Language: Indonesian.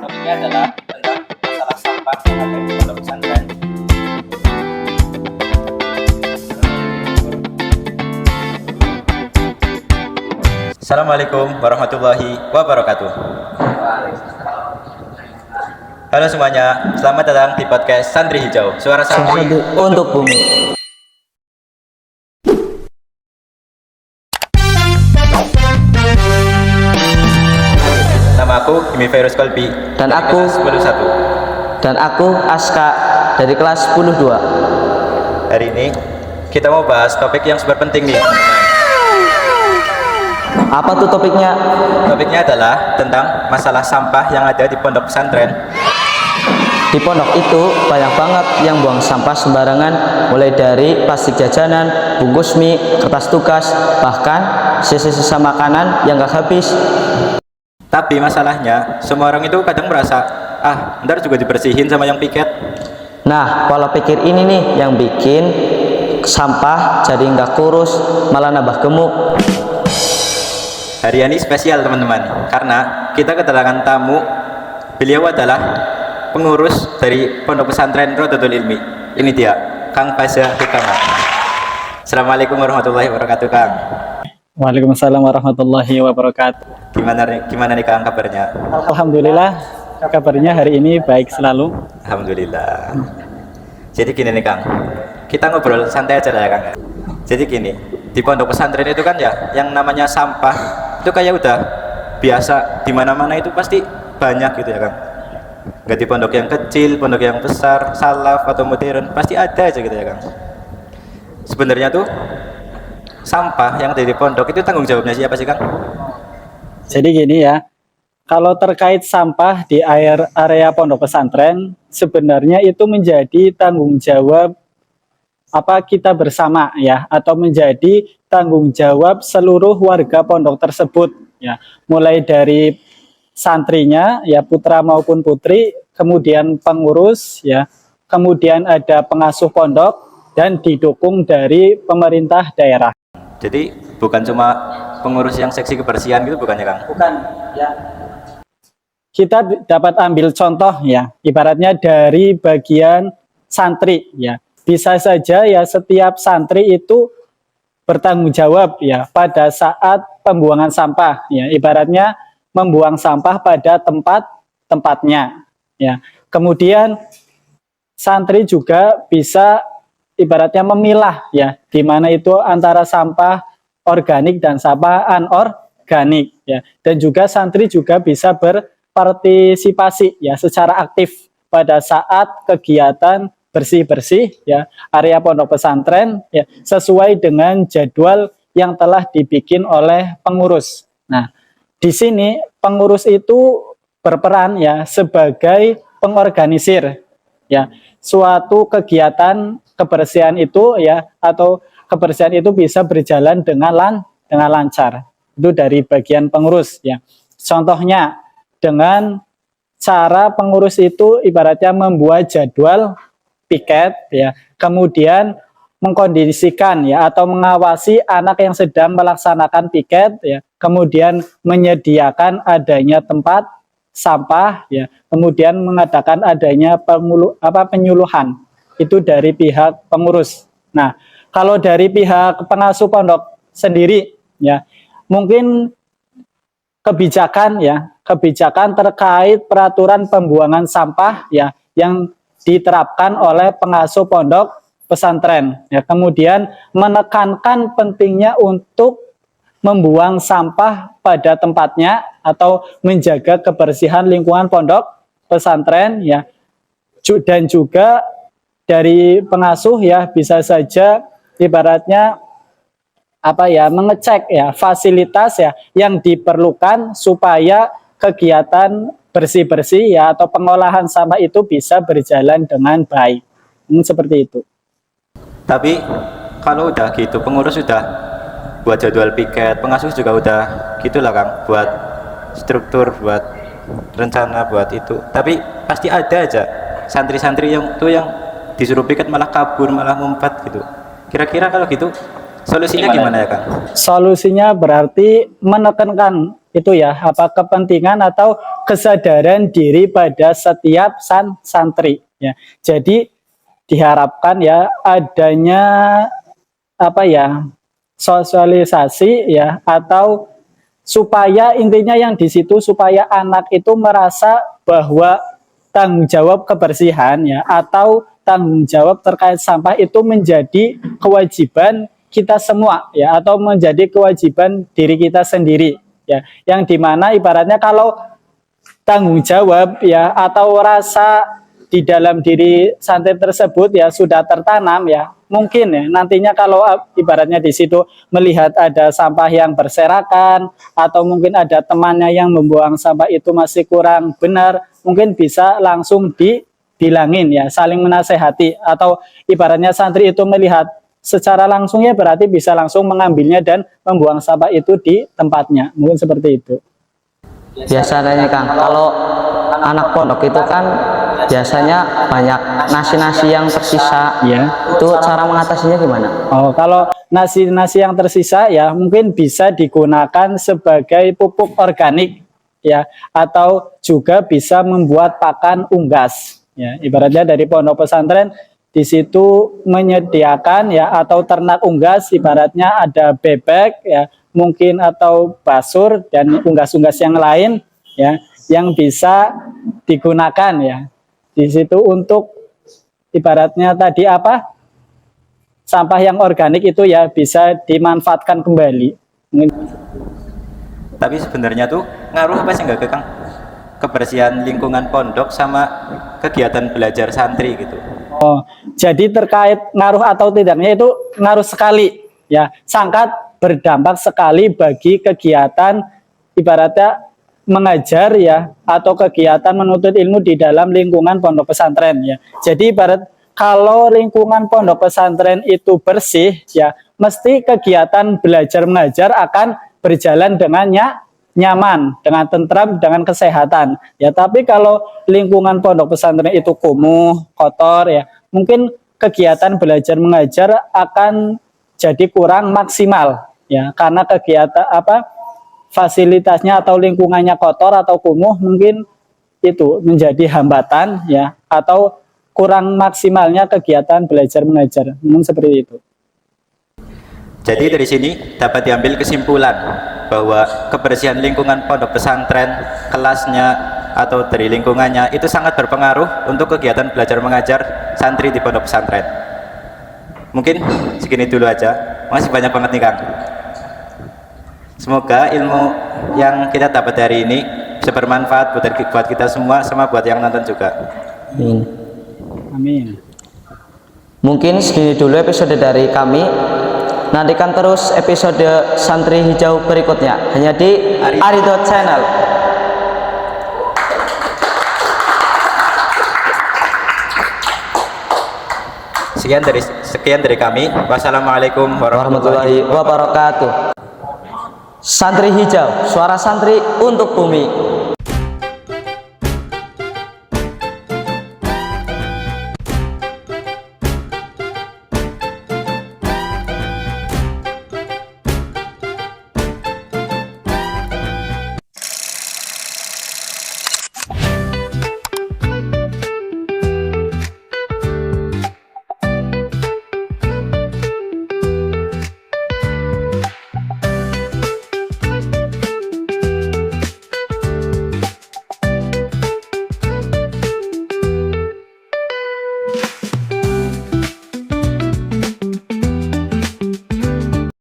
Topiknya adalah tentang masalah sampah yang ada di pondok pesantren. Assalamualaikum warahmatullahi wabarakatuh. Halo semuanya, selamat datang di podcast Santri Hijau, suara santri untuk bumi. Nama aku Imi Virus Kolbi Dan dari aku- kelas 11. Dan aku Aska dari kelas 10-2. Hari ini kita mau bahas topik yang super penting nih. Apa tuh topiknya? Topiknya adalah tentang masalah sampah yang ada di pondok pesantren. Di pondok itu banyak banget yang buang sampah sembarangan, mulai dari plastik jajanan, bungkus mie, kertas tugas, bahkan sisa-sisa makanan yang gak habis. Tapi masalahnya, semua orang itu kadang merasa, ntar juga dibersihin sama yang piket. Nah, pola pikir ini nih yang bikin sampah jadi nggak kurus, malah nambah gemuk. Hari ini spesial teman-teman, karena kita kedatangan tamu. Beliau adalah pengurus dari pondok pesantren Rodotul Ilmi. Ini dia, Kang Faza Hikama. Assalamualaikum warahmatullahi wabarakatuh, Kang. Waalaikumsalam warahmatullahi wabarakatuh. Gimana nih Kang kabarnya? Alhamdulillah, kabarnya hari ini baik selalu. Alhamdulillah. Jadi gini nih Kang, kita ngobrol santai aja lah ya Kang. Jadi gini, di pondok pesantren itu kan ya, yang namanya sampah itu kayak udah biasa, di mana-mana itu pasti banyak gitu ya Kang. Nggak di pondok yang kecil, pondok yang besar, salaf atau modern, pasti ada aja gitu ya Kang. Sebenarnya tuh sampah yang ada di pondok itu tanggung jawabnya siapa sih Kang? Jadi gini ya, kalau terkait sampah di area pondok pesantren, sebenarnya itu menjadi tanggung jawab kita bersama ya, atau menjadi tanggung jawab seluruh warga pondok tersebut ya, mulai dari santrinya ya, putra maupun putri, kemudian pengurus ya, kemudian ada pengasuh pondok dan didukung dari pemerintah daerah. Jadi bukan cuma pengurus yang seksi kebersihan gitu bukannya Kang? Bukan ya. Kita dapat ambil contoh ya, ibaratnya dari bagian santri ya. Bisa saja ya setiap santri itu bertanggung jawab ya pada saat pembuangan sampah ya, ibaratnya membuang sampah pada tempatnya ya. Kemudian santri juga bisa ibaratnya memilah ya, di mana itu antara sampah organik dan sampah anorganik ya. Dan juga santri juga bisa berpartisipasi ya secara aktif pada saat kegiatan bersih-bersih ya area pondok pesantren ya, sesuai dengan jadwal yang telah dibikin oleh pengurus. Nah, di sini pengurus itu berperan ya sebagai pengorganisir ya suatu kegiatan kebersihan itu ya, atau kebersihan itu bisa berjalan dengan lancar. Itu dari bagian pengurus ya. Contohnya dengan cara pengurus itu ibaratnya membuat jadwal piket ya, kemudian mengkondisikan ya atau mengawasi anak yang sedang melaksanakan piket ya, kemudian menyediakan adanya tempat sampah ya, kemudian mengadakan adanya penyuluhan. Itu dari pihak pengurus. Nah, kalau dari pihak pengasuh pondok sendiri ya, mungkin kebijakan terkait peraturan pembuangan sampah ya yang diterapkan oleh pengasuh pondok pesantren ya, kemudian menekankan pentingnya untuk membuang sampah pada tempatnya atau menjaga kebersihan lingkungan pondok pesantren ya. Dan juga dari pengasuh ya bisa saja ibaratnya mengecek ya fasilitas ya yang diperlukan supaya kegiatan bersih-bersih ya atau pengolahan sampah itu bisa berjalan dengan baik. Seperti itu. Tapi kalau udah gitu pengurus sudah buat jadwal piket, pengasuh juga udah gitulah Kang, buat struktur, buat rencana, buat itu. Tapi pasti ada aja santri-santri yang disuruh piket malah kabur, malah ngumpet gitu. Kira-kira kalau gitu solusinya gimana ya Kang? Solusinya berarti menekankan itu ya, apa kepentingan atau kesadaran diri pada setiap santri ya. Jadi diharapkan ya adanya apa ya, sosialisasi ya, atau supaya intinya yang di situ supaya anak itu merasa bahwa tanggung jawab kebersihan ya atau tanggung jawab terkait sampah itu menjadi kewajiban kita semua ya, atau menjadi kewajiban diri kita sendiri ya, yang dimana ibaratnya kalau tanggung jawab ya atau rasa di dalam diri santri tersebut ya sudah tertanam ya, mungkin ya nantinya kalau ibaratnya di situ melihat ada sampah yang berserakan atau mungkin ada temannya yang membuang sampah itu masih kurang benar, mungkin bisa langsung dibilangin ya, saling menasehati, atau ibaratnya santri itu melihat secara langsung ya berarti bisa langsung mengambilnya dan membuang sampah itu di tempatnya, mungkin seperti itu. Biasanya Kang, kalau anak pondok itu kan biasanya banyak nasi-nasi yang tersisa Ya. itu cara mengatasinya gimana? Oh, kalau nasi-nasi yang tersisa ya mungkin bisa digunakan sebagai pupuk organik ya, atau juga bisa membuat pakan unggas ya. Ibaratnya dari pondok pesantren di situ menyediakan ya, atau ternak unggas, ibaratnya ada bebek ya, mungkin atau basur dan unggas-unggas yang lain ya, yang bisa digunakan ya di situ untuk ibaratnya tadi apa, sampah yang organik itu ya bisa dimanfaatkan kembali. Tapi sebenarnya tuh ngaruh apa sih enggak ke Kang? Kebersihan lingkungan pondok sama kegiatan belajar santri gitu. Oh, jadi terkait ngaruh atau tidaknya itu ngaruh sekali ya, sangat berdampak sekali bagi kegiatan ibaratnya mengajar ya, atau kegiatan menuntut ilmu di dalam lingkungan pondok pesantren ya. Jadi ibarat kalau lingkungan pondok pesantren itu bersih ya, mesti kegiatan belajar mengajar akan berjalan dengan nyaman, dengan tentram, dengan kesehatan ya. Tapi kalau lingkungan pondok pesantren itu kumuh, kotor ya, mungkin kegiatan belajar mengajar akan jadi kurang maksimal ya, karena kegiatan apa, fasilitasnya atau lingkungannya kotor atau kumuh, mungkin itu menjadi hambatan ya, atau kurang maksimalnya kegiatan belajar mengajar, mungkin seperti itu. Jadi dari sini dapat diambil kesimpulan bahwa kebersihan lingkungan pondok pesantren, kelasnya atau dari lingkungannya itu sangat berpengaruh untuk kegiatan belajar mengajar santri di pondok pesantren. Mungkin segini dulu aja. Masih banyak banget nih Kang. Semoga ilmu yang kita dapat hari ini bisa bermanfaat buat kita semua, sama buat yang nonton juga. Amin. Amin. Mungkin segini dulu episode dari kami. Nantikan terus episode Santri Hijau berikutnya hanya di Arido Channel. Sekian dari kami. Wassalamualaikum warahmatullahi Warahmatullahi wabarakatuh. Santri Hijau, suara santri untuk bumi.